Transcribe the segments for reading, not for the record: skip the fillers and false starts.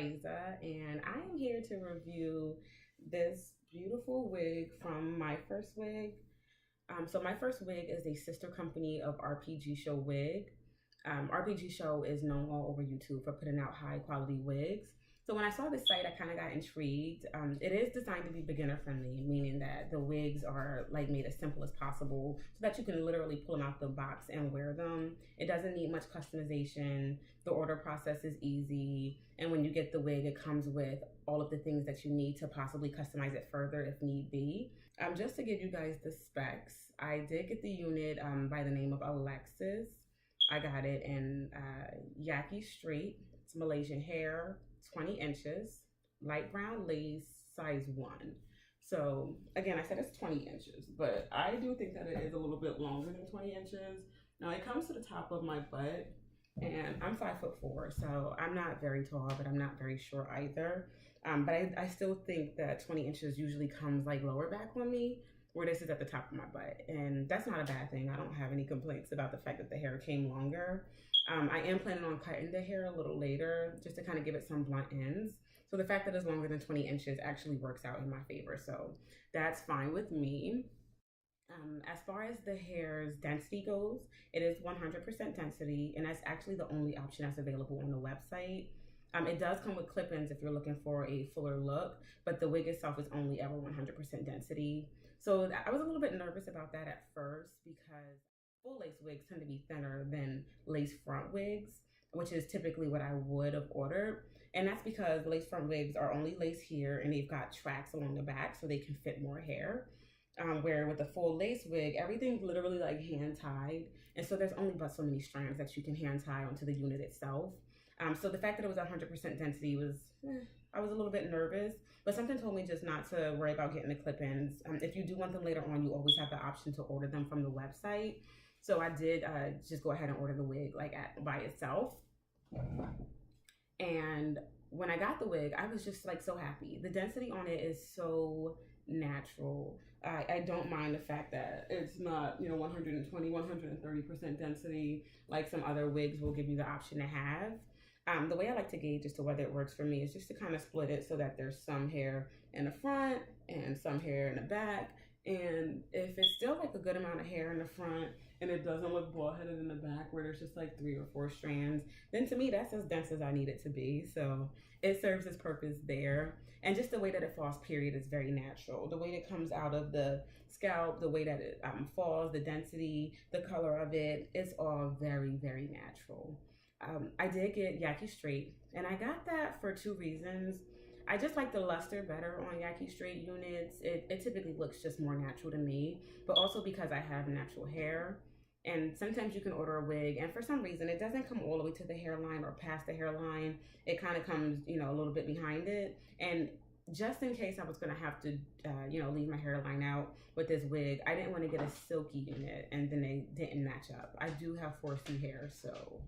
Faiza, and I am here to review this beautiful wig from My First Wig. So My First Wig is a sister company of RPG Show Wig. RPG Show is known all over YouTube for putting out high quality wigs. So when I saw this site, I kind of got intrigued. It is designed to be beginner friendly, meaning that the wigs are like made as simple as possible so that you can literally pull them out the box and wear them. It doesn't need much customization. The order process is easy. And when you get the wig, it comes with all of the things that you need to possibly customize it further if need be. Just to give you guys the specs, I did get the unit by the name of Alexis. I got it in Yaki Straight. It's Malaysian hair, 20 inches, light brown lace, size 1. So again, I said it's 20 inches, but I do think that it is a little bit longer than 20 inches. Now it comes to the top of my butt, and I'm 5'4", so I'm not very tall, but I'm not very short either. But I still think that 20 inches usually comes like lower back on me, where this is at the top of my butt. And that's not a bad thing. I don't have any complaints about the fact that the hair came longer. I am planning on cutting the hair a little later just to kind of give it some blunt ends. So the fact that it's longer than 20 inches actually works out in my favor. So that's fine with me. As far as the hair's density goes, it is 100% density, and that's actually the only option that's available on the website. It does come with clip-ins if you're looking for a fuller look, but the wig itself is only ever 100% density. So I was a little bit nervous about that at first because full lace wigs tend to be thinner than lace front wigs, which is typically what I would have ordered. And that's because lace front wigs are only lace here and they've got tracks along the back so they can fit more hair. Where with a full lace wig, everything's literally like hand tied. And so there's only but so many strands that you can hand tie onto the unit itself. So the fact that it was 100% density was, I was a little bit nervous, but something told me just not to worry about getting the clip-ins. If you do want them later on, you always have the option to order them from the website. So I did just go ahead and order the wig like by itself. And when I got the wig, I was just like so happy. The density on it is so natural. I don't mind the fact that it's not, 120, 130% density like some other wigs will give you the option to have. The way I like to gauge as to whether it works for me is just to kind of split it so that there's some hair in the front and some hair in the back. And if it's still like a good amount of hair in the front and it doesn't look bald headed in the back where there's just like 3 or 4 strands, then to me that's as dense as I need it to be. So it serves its purpose there. And just the way that it falls, period, is very natural. The way it comes out of the scalp, the way that it falls, the density, the color of it, it's all very, very natural. I did get Yaki Straight, and I got that for 2 reasons. I just like the luster better on Yaki Straight units. It typically looks just more natural to me, but also because I have natural hair. And sometimes you can order a wig, and for some reason, it doesn't come all the way to the hairline or past the hairline. It kind of comes, a little bit behind it. And just in case I was going to have to, leave my hairline out with this wig, I didn't want to get a silky unit, and then they didn't match up. I do have 4C hair, so...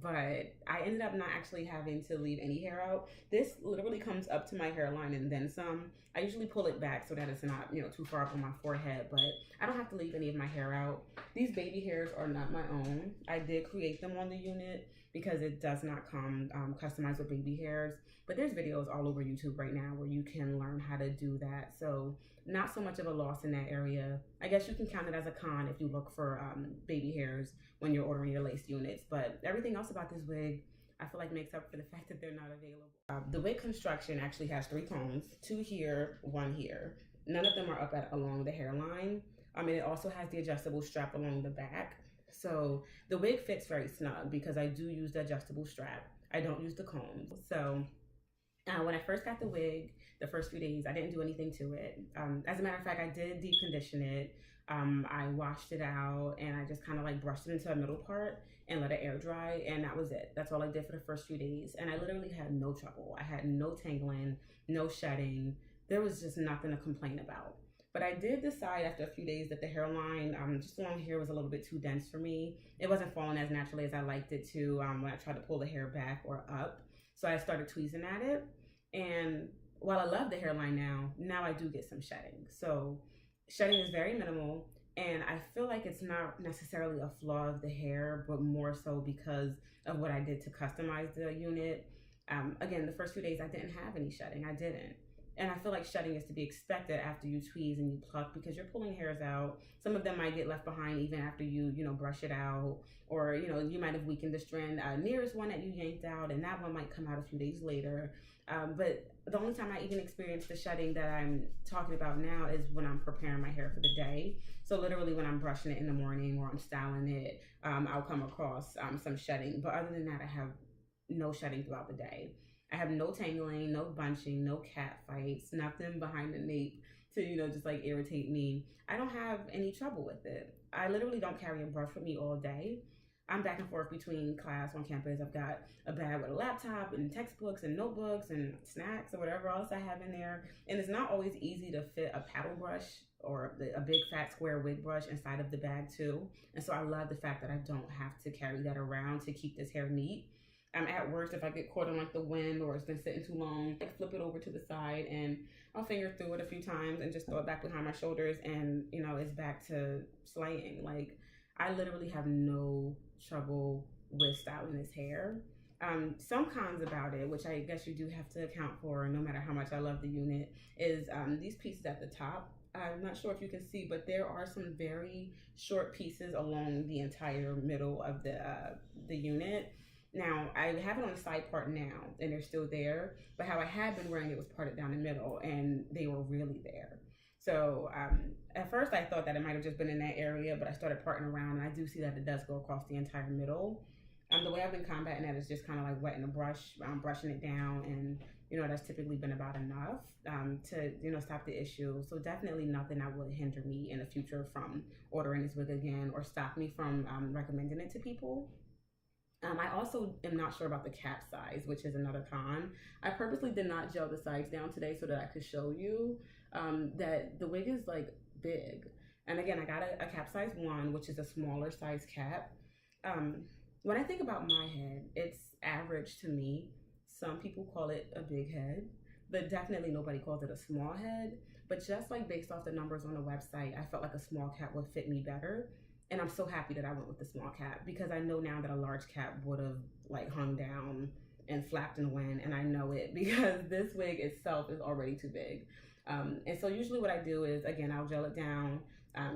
But I ended up not actually having to leave any hair out. This literally comes up to my hairline and then some. I usually pull it back so that it's not, too far up on my forehead, but I don't have to leave any of my hair out. These baby hairs are not my own. I did create them on the unit because it does not come customized with baby hairs, but there's videos all over YouTube right now where you can learn how to do that. So not so much of a loss in that area. I guess you can count it as a con if you look for baby hairs when you're ordering your lace units, but everything else about this wig I feel like makes up for the fact that they're not available. The wig construction actually has 3 combs, 2 here, 1 here. None of them are up along the hairline. And it also has the adjustable strap along the back. So the wig fits very snug because I do use the adjustable strap. I don't use the combs. So when I first got the wig, the first few days, I didn't do anything to it. As a matter of fact, I did deep condition it. I washed it out and I just kind of like brushed it into a middle part and let it air dry, and that was it. That's all I did for the first few days. And I literally had no trouble. I had no tangling, no shedding. There was just nothing to complain about. But I did decide after a few days that the hairline, just along here, was a little bit too dense for me. It wasn't falling as naturally as I liked it to when I tried to pull the hair back or up. So I started tweezing at it. And while I love the hairline now I do get some shedding. So shedding is very minimal. And I feel like it's not necessarily a flaw of the hair, but more so because of what I did to customize the unit. Again, the first few days I didn't have any shedding. I didn't. And I feel like shedding is to be expected after you tweeze and you pluck, because you're pulling hairs out. Some of them might get left behind even after you, brush it out, or, you might have weakened the strand. Nearest one that you yanked out, and that one might come out a few days later. But the only time I even experience the shedding that I'm talking about now is when I'm preparing my hair for the day. So literally when I'm brushing it in the morning or I'm styling it, I'll come across some shedding. But other than that, I have no shedding throughout the day. I have no tangling, no bunching, no cat fights, nothing behind the nape to, just like irritate me. I don't have any trouble with it. I literally don't carry a brush with me all day. I'm back and forth between class on campus. I've got a bag with a laptop and textbooks and notebooks and snacks or whatever else I have in there. And it's not always easy to fit a paddle brush or a big fat square wig brush inside of the bag too. And so I love the fact that I don't have to carry that around to keep this hair neat. At worst, if I get caught in like the wind or it's been sitting too long, I flip it over to the side and I'll finger through it a few times and just throw it back behind my shoulders, and it's back to slaying. Like, I literally have no trouble with styling this hair. Some cons about it, which I guess you do have to account for no matter how much I love the unit, is these pieces at the top. I'm not sure if you can see, but there are some very short pieces along the entire middle of the unit. Now, I have it on the side part now, and they're still there, but how I had been wearing it was parted down the middle, and they were really there. So at first I thought that it might have just been in that area, but I started parting around, and I do see that it does go across the entire middle. The way I've been combating that is just kind of like wetting the brush, brushing it down, and that's typically been about enough to stop the issue. So definitely nothing that would hinder me in the future from ordering this wig again or stop me from recommending it to people. I also am not sure about the cap size, which is another con. I purposely did not gel the sides down today so that I could show you that the wig is like big. And again, I got a cap size 1, which is a smaller size cap. When I think about my head, it's average to me. Some people call it a big head, but definitely nobody calls it a small head. But just like based off the numbers on the website, I felt like a small cap would fit me better. And I'm so happy that I went with the small cap, because I know now that a large cap would have like hung down and flapped in the wind, and I know it because this wig itself is already too big. And so usually what I do is, again, I'll gel it down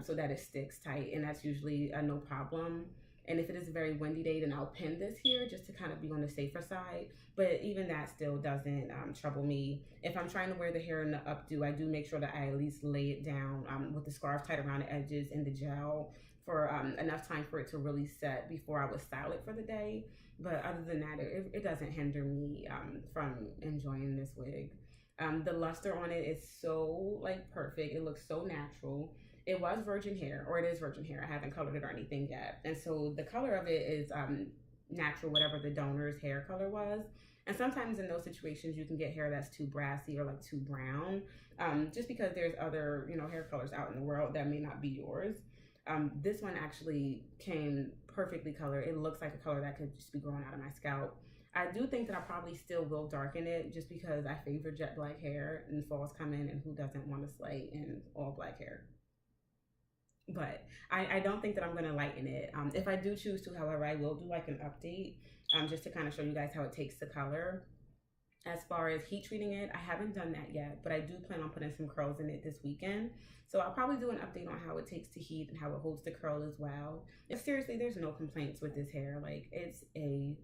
so that it sticks tight, and that's usually no problem. And if it is a very windy day, then I'll pin this here just to kind of be on the safer side. But even that still doesn't trouble me. If I'm trying to wear the hair in the updo, I do make sure that I at least lay it down with the scarf tied around the edges and the gel for enough time for it to really set before I would style it for the day. But other than that, it doesn't hinder me from enjoying this wig. The luster on it is so like perfect. It looks so natural. It was virgin hair, or it is virgin hair. I haven't colored it or anything yet. And so the color of it is natural, whatever the donor's hair color was. And sometimes in those situations, you can get hair that's too brassy or like too brown, just because there's other, hair colors out in the world that may not be yours. This one actually came perfectly colored. It looks like a color that could just be growing out of my scalp. I do think that I probably still will darken it just because I favor jet black hair and fall's coming, and who doesn't want to slay in all black hair? But I don't think that I'm going to lighten it. If I do choose to, however, I will do like an update just to kind of show you guys how it takes the color. As far as heat treating it, I haven't done that yet, but I do plan on putting some curls in it this weekend. So I'll probably do an update on how it takes to heat and how it holds the curl as well. And seriously, there's no complaints with this hair. Like, it's A1.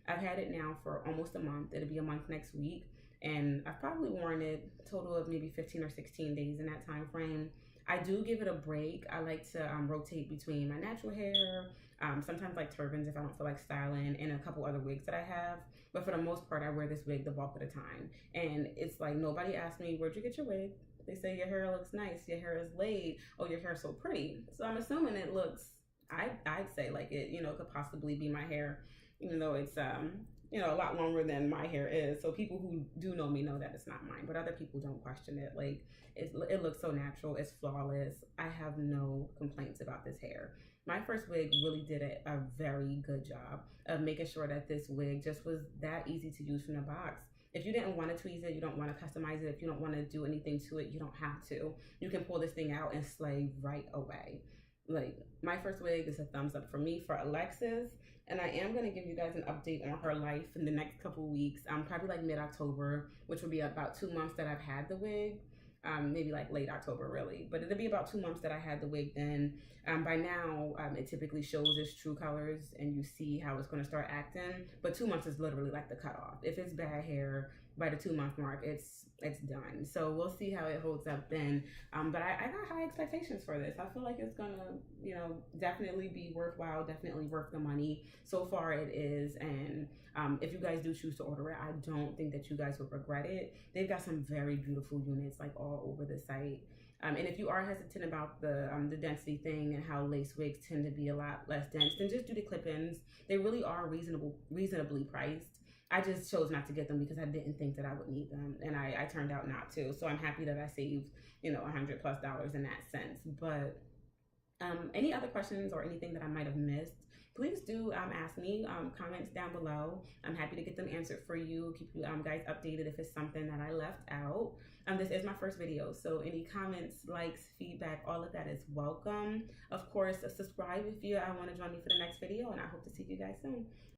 I've had it now for almost a month. It'll be a month next week. And I've probably worn it a total of maybe 15 or 16 days in that time frame. I do give it a break. I like to rotate between my natural hair, sometimes like turbans if I don't feel like styling, and a couple other wigs that I have. But for the most part, I wear this wig the bulk of the time. And it's like, nobody asked me, where'd you get your wig? They say your hair looks nice, your hair is laid, oh, your hair's so pretty. So I'm assuming it looks, I'd say like it, could possibly be my hair, even though it's, a lot longer than my hair is. So people who do know me know that it's not mine, but other people don't question it. Like, it looks so natural, it's flawless. I have no complaints about this hair. My first wig really did a very good job of making sure that this wig just was that easy to use from the box. If you didn't want to tweeze it, you don't want to customize it, if you don't want to do anything to it, you don't have to. You can pull this thing out and slay right away. Like, my first wig is a thumbs up for me for Alexis. And I am going to give you guys an update on her life in the next couple weeks. Probably like mid-October, which will be about 2 months that I've had the wig. Maybe like late October, really. But it'll be about 2 months that I had the wig then. By now, it typically shows its true colors and you see how it's going to start acting. But 2 months is literally like the cutoff. If it's bad hair, by the 2 month mark, it's done. So we'll see how it holds up then. But I got high expectations for this. I feel like it's gonna, definitely be worthwhile, definitely worth the money. So far it is, and if you guys do choose to order it, I don't think that you guys would regret it. They've got some very beautiful units like all over the site. And if you are hesitant about the density thing and how lace wigs tend to be a lot less dense, then just do the clip-ins. They really are reasonably priced. I just chose not to get them because I didn't think that I would need them, and I turned out not to. So I'm happy that I saved, $100+ in that sense. But any other questions or anything that I might have missed, please do ask me. Comments down below. I'm happy to get them answered for you. Keep you guys updated if it's something that I left out. This is my first video, so any comments, likes, feedback, all of that is welcome. Of course, subscribe if you want to join me for the next video, and I hope to see you guys soon.